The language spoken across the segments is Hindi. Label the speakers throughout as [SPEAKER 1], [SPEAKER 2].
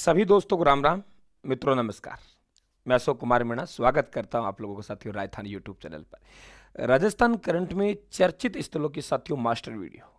[SPEAKER 1] सभी दोस्तों को राम राम। मित्रों नमस्कार। मैं अशोक कुमार मीणा स्वागत करता हूं आप लोगों को साथियों राजधानी यूट्यूब चैनल पर। राजस्थान करंट में चर्चित स्थलों की साथियों मास्टर वीडियो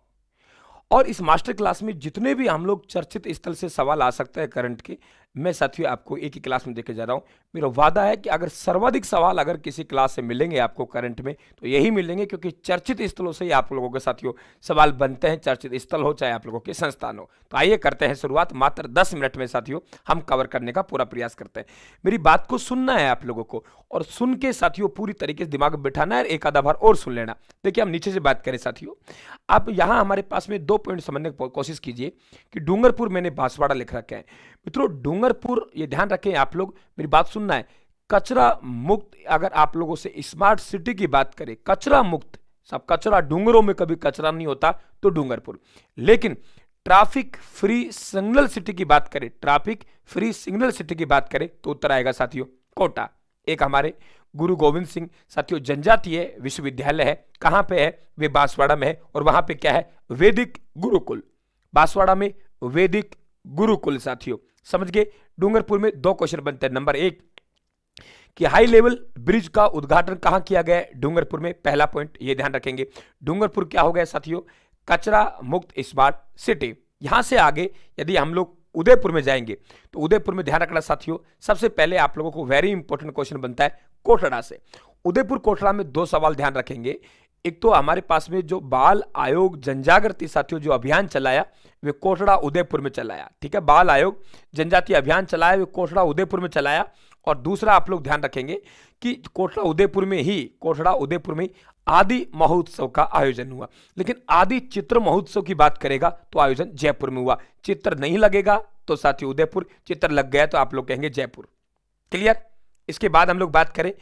[SPEAKER 1] और इस मास्टर क्लास में जितने भी हम लोग चर्चित स्थल से सवाल आ सकते हैं करंट के, मैं साथियों आपको एक ही क्लास में देके जा रहा हूं। मेरा वादा है कि अगर सर्वाधिक सवाल अगर किसी क्लास से मिलेंगे आपको करंट में तो यही मिलेंगे, क्योंकि चर्चित स्थलों से ही आप लोगों के साथियों सवाल बनते हैं, चर्चित स्थल हो चाहे आप लोगों के संस्थान हो। तो आइए करते हैं शुरुआत। मात्र 10 मिनट में साथियों हम कवर करने का पूरा प्रयास करते हैं। मेरी बात को सुनना है आप लोगों को और सुन के साथियों पूरी तरीके से दिमाग में बिठाना है, एक आधा बार और सुन लेना। देखिए हम नीचे से बात करें साथियों, आप यहां हमारे पास में 2 पॉइंट समझने की कोशिश कीजिए कि डूंगरपुर मैंने बांसवाड़ा लिख रखा है। मित्रों डूंगरपुर, ये ध्यान रखें आप लोग, मेरी बात सुनना है। कचरा मुक्त, अगर आप लोगों से स्मार्ट सिटी की बात करें, कचरा मुक्त, सब कचरा, डूंगरों में कभी कचरा नहीं होता तो डूंगरपुर। लेकिन ट्रैफिक फ्री सिग्नल सिटी की बात करें, ट्रैफिक फ्री सिग्नल सिटी की बात करें तो उत्तर आएगा साथियों कोटा। एक हमारे गुरु गोविंद सिंह साथियों जनजातीय विश्वविद्यालय है, कहां पे है? वे बांसवाड़ा में है। और वहां पे क्या है? वैदिक गुरुकुल। बांसवाड़ा में वैदिक गुरुकुल साथियों, समझ गए। डूंगरपुर में 2 क्वेश्चन बनते हैं। नंबर 1 कि हाई लेवल ब्रिज का उद्घाटन कहां किया गया है? डूंगरपुर में। पहला पॉइंट ये ध्यान रखेंगे। डूंगरपुर क्या हो गया साथियों? कचरा मुक्त स्मार्ट सिटी। यहां से आगे यदि हम लोग उदयपुर में जाएंगे तो उदयपुर में ध्यान रखना साथियों, सबसे पहले आप लोगों को वेरी इंपॉर्टेंट क्वेश्चन बनता है कोटड़ा से। उदयपुर कोटड़ा में 2 सवाल ध्यान रखेंगे। एक तो हमारे पास में जो बाल आयोग जनजागृति साथियों जो अभियान चलाया वे कोटड़ा उदयपुर में चलाया, ठीक है। बाल आयोग जनजातीय अभियान चलाया वे कोटड़ा उदयपुर में चलाया। और दूसरा आप लोग ध्यान रखेंगे कि कोटड़ा उदयपुर में ही आदि महोत्सव का आयोजन हुआ। लेकिन आदि चित्र महोत्सव की बात करेगा तो आयोजन जयपुर में हुआ। चित्र नहीं लगेगा तो साथियों उदयपुर, चित्र लग गया तो आप लोग कहेंगे जयपुर। क्लियर। इसके बाद हम लोग बात करें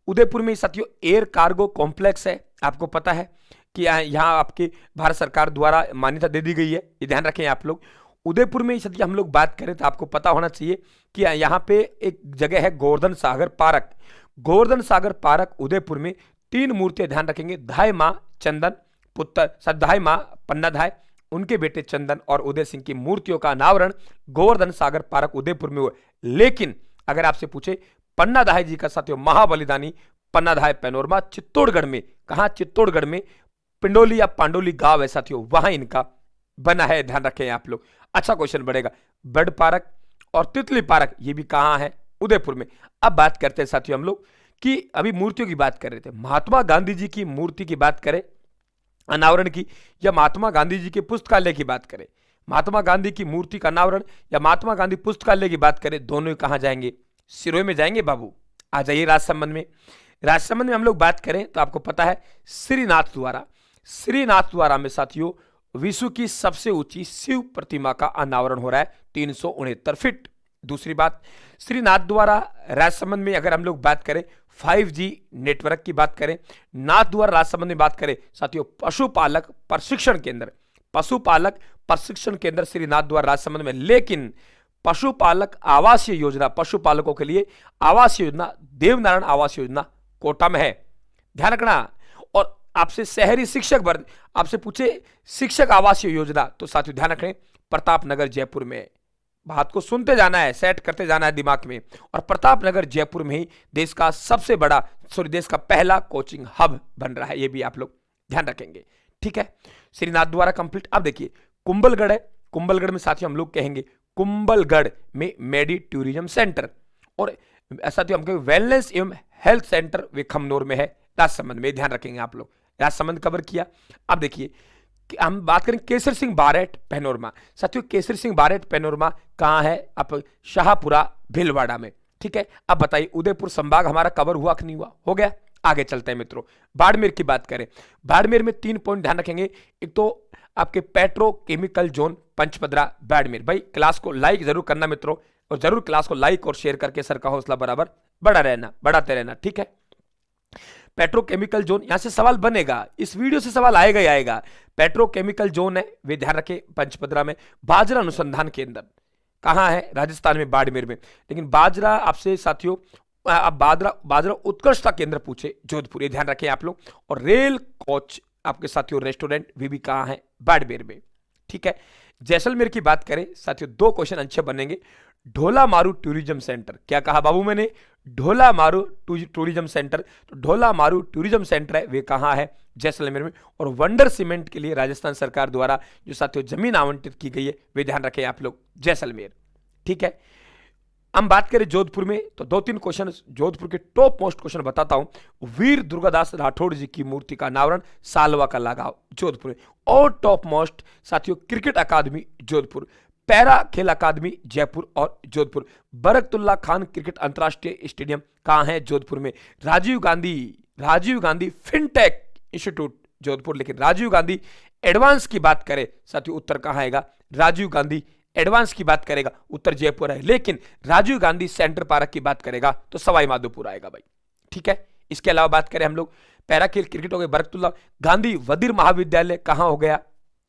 [SPEAKER 1] उदयपुर में साथियों एयर कार्गो कॉम्प्लेक्स है। आपको पता है कि यहाँ आपकी भारत सरकार द्वारा मान्यता दे दी गई है, ये ध्यान रखें आप लोग। उदयपुर में साथियों हम लोग बात करें तो आपको पता होना चाहिए कि यहाँ पे एक जगह है गोवर्धन सागर पार्क। गोवर्धन सागर पार्क उदयपुर में 3 मूर्तियां ध्यान रखेंगे। धाय मां चंदन पुत्र सदाय मां पन्नाधाय, उनके बेटे चंदन और उदय सिंह की मूर्तियों का अनावरण गोवर्धन सागर पार्क उदयपुर में हुआ। लेकिन अगर आपसे पूछे पन्नाधाय जी का साथियों महाबलिदानी पन्नाधाय पैनोरमा चित्तौड़गढ़ में, कहा? चित्तौड़गढ़ में पिंडोली या पांडोली गांव है साथियों, वहां इनका बना है, ध्यान रखें आप लोग। अच्छा क्वेश्चन बढ़ेगा। बर्ड पार्क और तितली पार्क ये भी कहां है? उदयपुर में। अब बात करते हैं साथियों हम लोग कि अभी मूर्तियों की बात कर रहे थे, महात्मा गांधी जी की मूर्ति की बात करें अनावरण की, या महात्मा गांधी जी के पुस्तकालय की बात करें, महात्मा गांधी की मूर्ति का अनावरण या महात्मा गांधी पुस्तकालय की बात करें, दोनों कहां जाएंगे? सिरोही में जाएंगे बाबू। आ जाइए राजसमंद में। राजसमंद में हम लोग बात करें तो आपको पता है श्रीनाथ द्वारा, श्रीनाथ द्वारा में साथियों विश्व की सबसे ऊंची शिव प्रतिमा का अनावरण हो रहा है 369 फीट। दूसरी बात, श्रीनाथ द्वारा राजसमंद में अगर हम लोग बात करें 5G नेटवर्क की बात करें, नाथ द्वारा राजसमंद में बात करें साथियों पशुपालक प्रशिक्षण केंद्र, पशुपालक प्रशिक्षण केंद्र श्रीनाथ द्वारा राजसमंद में। लेकिन पशुपालक आवासीय योजना, पशुपालकों के लिए आवास योजना, देवनारायण आवास योजना कोटा में है, ध्यान रखना। और आपसे शहरी शिक्षक वर्ग आपसे पूछे शिक्षक आवासीय योजना तो साथियों ध्यान रखें प्रतापनगर जयपुर में। बात को सुनते जाना है, सेट करते जाना है दिमाग में। और प्रतापनगर जयपुर में ही देश का सबसे बड़ा, देश का पहला कोचिंग हब बन रहा है, ये भी आप लोग ध्यान रखेंगे, ठीक है। श्रीनाथ द्वारा कंप्लीट। अब देखिए कुंभलगढ़ है, कुंभलगढ़ में साथियों हम लोग कहेंगे कुंभलगढ़ में मेडी टूरिज्म सेंटर, और साथियों हम कहेंगे वेलनेस एवं हेल्थ सेंटर वे खमनोर में है राजसमंद में, ध्यान रखेंगे आप लोग। राजसमंद कवर किया। अब देखिए हम बात करें केसर सिंह बारेट पैनोरमा। साथियों केसर सिंह बारेट पैनोरमा कहां है? आप शाहपुरा भीलवाड़ा में, ठीक है। अब बताइए उदयपुर संभाग हमारा कवर हुआ कि नहीं हुआ? हो गया। आगे चलते हैं मित्रों, बाड़मेर की बात करें। बाड़मेर में 3 पॉइंट ध्यान रखेंगे। एक तो आपके पेट्रोकेमिकल जोन पंचपदरा बाड़मेर। भाई क्लास को लाइक जरूर करना मित्रों, और जरूर क्लास को लाइक और शेयर करके सर का हौसला बराबर बढ़ाते रहना, ठीक है। पेट्रोकेमिकल जोन, यहां से सवाल बनेगा, इस वीडियो से सवाल आएगा ही आएगा। पेट्रोकेमिकल जोन है वे ध्यान रखें पंचपदरा में। बाजरा अनुसंधान केंद्र कहां है? राजस्थान में बाड़मेर में। लेकिन बाजरा आपसे साथियों अब बाजरा उत्कृष्टता केंद्र पूछे जोधपुर, ये ध्यान रखें आप लोग। और रेल कोच आपके साथियों रेस्टोरेंट वे भी कहां है? बाड़मेर में, ठीक है। जैसलमेर की बात करें साथियों 2 क्वेश्चन अच्छे बनेंगे। ढोला मारू टूरिज्म सेंटर। क्या कहा बाबू मैंने? ढोला मारू टूरिज्म सेंटर। तो ढोला मारू टूरिज्म सेंटर है, वे कहाँ है? जैसलमेर में। और वंडर सीमेंट के लिए राजस्थान सरकार द्वारा जो साथियों जमीन आवंटित की गई है, वे ध्यान रखें आप लोग, जैसलमेर। ठीक है, हम बात करें जोधपुर में तो 2-3 क्वेश्चन जोधपुर के टॉप मोस्ट क्वेश्चन बताता हूं। वीर दुर्गादास राठौड़ जी की मूर्ति का अनावरण, सालवा का लगाव, जोधपुर में। और टॉप मोस्ट साथियों क्रिकेट अकादमी जोधपुर, पैरा खेल अकादमी जयपुर और जोधपुर। बरकतुल्ला खान क्रिकेट अंतरराष्ट्रीय स्टेडियम कहां है? जोधपुर में। Rajiv Gandhi fintech institute Jodhpur. लेकिन राजीव गांधी एडवांस की बात करें साथियों, उत्तर कहां आएगा? राजीव गांधी एडवांस की बात करेगा, उत्तर जयपुर है। लेकिन राजीव गांधी सेंटर पार्क की बात करेगा तो सवाई माधोपुर आएगा भाई। ठीक है, इसके अलावा बात करें हम लोग, पैरा खेल क्रिकेट हो गए बरकतुल्ला। गांधी वजीर महाविद्यालय कहां हो गया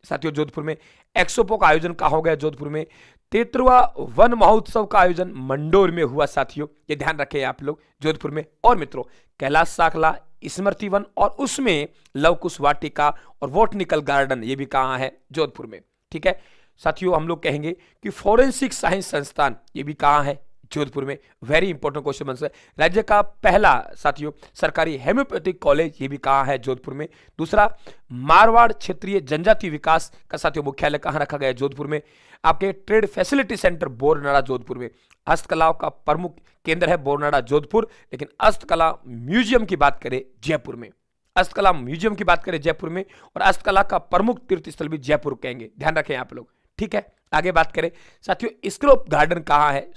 [SPEAKER 1] साथियों? जोधपुर में। एक्सपो का आयोजन कहां हो गया? जोधपुर में। 73वां वन महोत्सव का आयोजन मंडोर में हुआ साथियों, ये ध्यान रखें आप लोग, जोधपुर में। और मित्रों, कैलाश साकला स्मृति वन और उसमें लव कुश वाटिका और बोटनिकल गार्डन, ये भी कहां है? जोधपुर में। ठीक है साथियों, हम लोग कहेंगे कि फोरेंसिक साइंस संस्थान, ये भी कहां है? जोधपुर में। वेरी इंपॉर्टेंट क्वेश्चन बन सकता है। राज्य का पहला साथियों सरकारी हेम्योपैथिक कॉलेज, ये भी कहां है? जोधपुर में। दूसरा, मारवाड़ क्षेत्रीय जनजाति विकास का साथियों मुख्यालय कहां रखा गया है? जोधपुर में। आपके ट्रेड फैसिलिटी सेंटर बोरनाड़ा जोधपुर में। हस्तकलाओं का प्रमुख केंद्र है बोरनाड़ा जोधपुर, लेकिन हस्तकला म्यूजियम की बात करें जयपुर में। हस्तकला म्यूजियम की बात करें जयपुर में, और हस्तकला का प्रमुख तीर्थ स्थल भी जयपुर कहेंगे, ध्यान रखें आप लोग। ठीक है, आगे बात करें साथियों, स्क्रोप गार्डन कहां है?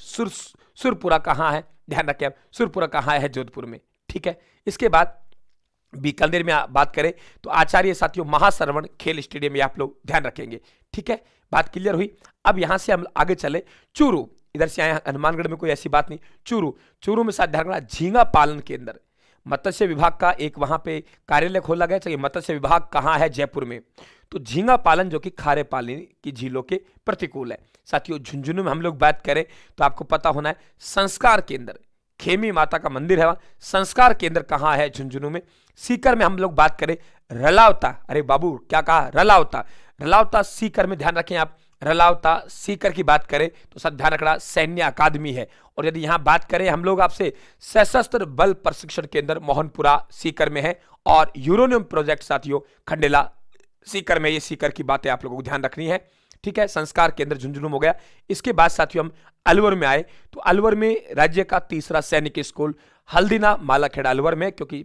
[SPEAKER 1] सुरपुरा कहां है? ध्यान रखें आप, सुरपुरा कहां है? जोधपुर में। ठीक है, इसके बाद बीकानेर में बात करें तो आचार्य साथियों महाश्रवण खेल स्टेडियम, ये आप लोग ध्यान रखेंगे। ठीक है, बात क्लियर हुई। अब यहां से हम आगे चले, चूरू, इधर से आए हनुमानगढ़ में, कोई ऐसी बात नहीं। चूरू में साथ ध्यान रखना, झींगा पालन केंद्र, मत्स्य विभाग का एक वहां पे कार्यालय खोला गया। चलिए, मत्स्य विभाग कहां है? जयपुर में। तो झींगा पालन जो कि खारे पानी की झीलों के प्रतिकूल है साथियों। झुंझुनू में हम लोग बात करें तो आपको पता होना है, संस्कार केंद्र, खेमी माता का मंदिर है वहां, संस्कार केंद्र कहां है? झुंझुनू में। सीकर में हम लोग बात करें, रलावता, अरे बाबू क्या कहा? रलावता सीकर में, ध्यान रखें आप, रलावता सीकर की बात करें तो सब ध्यान रखना, सैन्य अकादमी है। और यदि यहां बात करें हम लोग आपसे, सशस्त्र बल प्रशिक्षण केंद्र मोहनपुरा सीकर में है। और यूरेनियम प्रोजेक्ट साथियों खंडेला सीकर में, ये सीकर की बातें आप लोगों को ध्यान रखनी है। ठीक है, संस्कार केंद्र झुंझुनू हो गया। इसके बाद साथियों हम अलवर में आए तो अलवर में राज्य का तीसरा सैनिक स्कूल हल्दीना मालाखेड़ा अलवर में, क्योंकि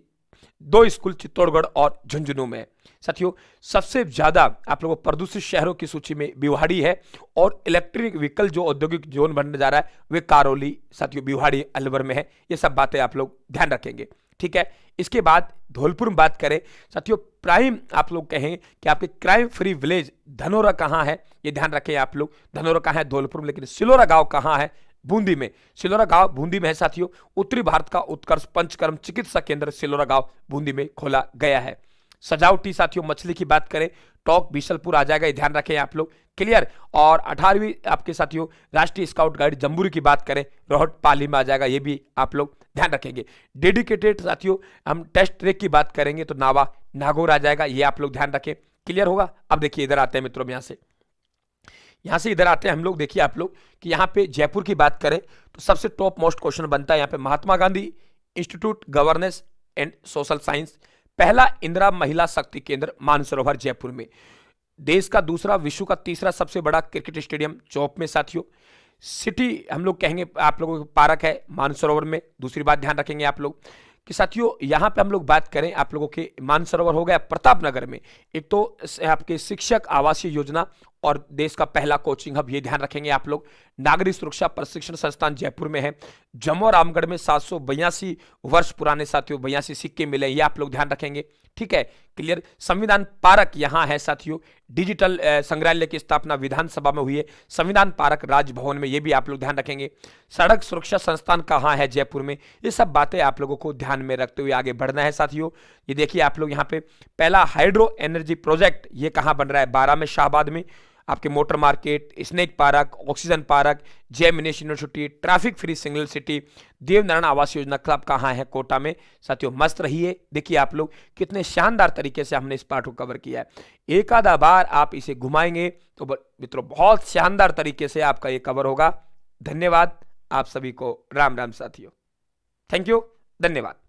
[SPEAKER 1] 2 स्कूल चित्तौड़गढ़ और झुंझुनू में। साथियों, सबसे ज्यादा आप लोगों को प्रदूषित शहरों की सूची में भिवाड़ी है, और इलेक्ट्रिक व्हीकल जो औद्योगिक जोन बनने जा रहा है वे करौली साथियों भिवाड़ी अलवर में है। ये सब बातें आप लोग ध्यान रखेंगे। ठीक है, इसके बाद धौलपुर में बात करें साथियों, प्राइम आप लोग कहें कि आपके क्राइम फ्री विलेज धनोरा कहां है? ये ध्यान रखें आप लोग, धनोरा कहां है? धौलपुर में। लेकिन सिलोरा गांव कहां है? बूंदी में। सिलोरा गांव बूंदी में है साथियों। उत्तरी भारत का उत्कर्ष पंचकर्म चिकित्सा केंद्र सिलोरा गांव बूंदी में खोला गया है। सजावटी साथियों मछली की बात करें, टॉक बीसलपुर आ जाएगा, ये ध्यान रखें आप लोग, क्लियर। और 18वीं आपके साथियों राष्ट्रीय स्काउट गाइड जम्बूरी की बात करें, रोहट पाली में आ जाएगा, ये भी आप लोग ध्यान रखेंगे। डेडिकेटेड साथियों हम टेस्ट ट्रैक की बात करेंगे तो नावा नागौर आ जाएगा, ये आप लोग ध्यान रखें, क्लियर होगा। अब देखिए इधर आते हैं मित्रों, यहां से इधर आते हैं हम लोग। देखिए आप लोग कि यहां पे जयपुर की बात करें तो सबसे टॉप मोस्ट क्वेश्चन बनता है यहां पे, Mahatma Gandhi institute governance and social science, पहला इंदिरा महिला शक्ति केंद्र मानसरोवर जयपुर में। देश का दूसरा, विश्व का तीसरा सबसे बड़ा क्रिकेट स्टेडियम चौप में साथियों। सिटी हम लोग कहेंगे आप लोगों को पार्क है मानसरोवर में। दूसरी बात ध्यान रखेंगे आप लोग कि साथियों यहां पे हम लोग बात करें आप लोगों के, मानसरोवर हो गया प्रतापनगर में। एक तो आपके शिक्षक आवासीय योजना और देश का पहला कोचिंग हब, ये ध्यान रखेंगे आप लोग। नागरिक सुरक्षा प्रशिक्षण संस्थान जयपुर में है। जम्मू और रामगढ़ में 782 वर्ष पुराने साथियों 82 सिक्के मिले, ये आप लोग ध्यान रखेंगे। ठीक है, क्लियर। संविधान पार्क यहां है साथियों। डिजिटल संग्रहालय की स्थापना विधानसभा में हुई है, संविधान पार्क राजभवन में, ये भी आप लोग ध्यान रखेंगे। सड़क सुरक्षा संस्थान कहां है? जयपुर में। ये सब बातें आप लोगों को ध्यान में रखते हुए आगे बढ़ना है साथियों। ये देखिए आप लोग यहाँ पे पहला हाइड्रो एनर्जी प्रोजेक्ट ये कहां बन रहा है? 12 में शाहबाद में। आपके motor market, snake park, oxygen park, Jai Minesh university, traffic free single city, Devnarayan Awas Yojana club कहाँ है? कोटा में साथियों। मस्त रहिए, देखिए आप लोग कितने शानदार तरीके से हमने इस पार्ट को कवर किया है। एक आधा बार आप इसे घुमाएंगे तो मित्रों बहुत शानदार तरीके से आपका ये कवर होगा। धन्यवाद। आप सभी को राम राम साथियों। थैंक यू, धन्यवाद।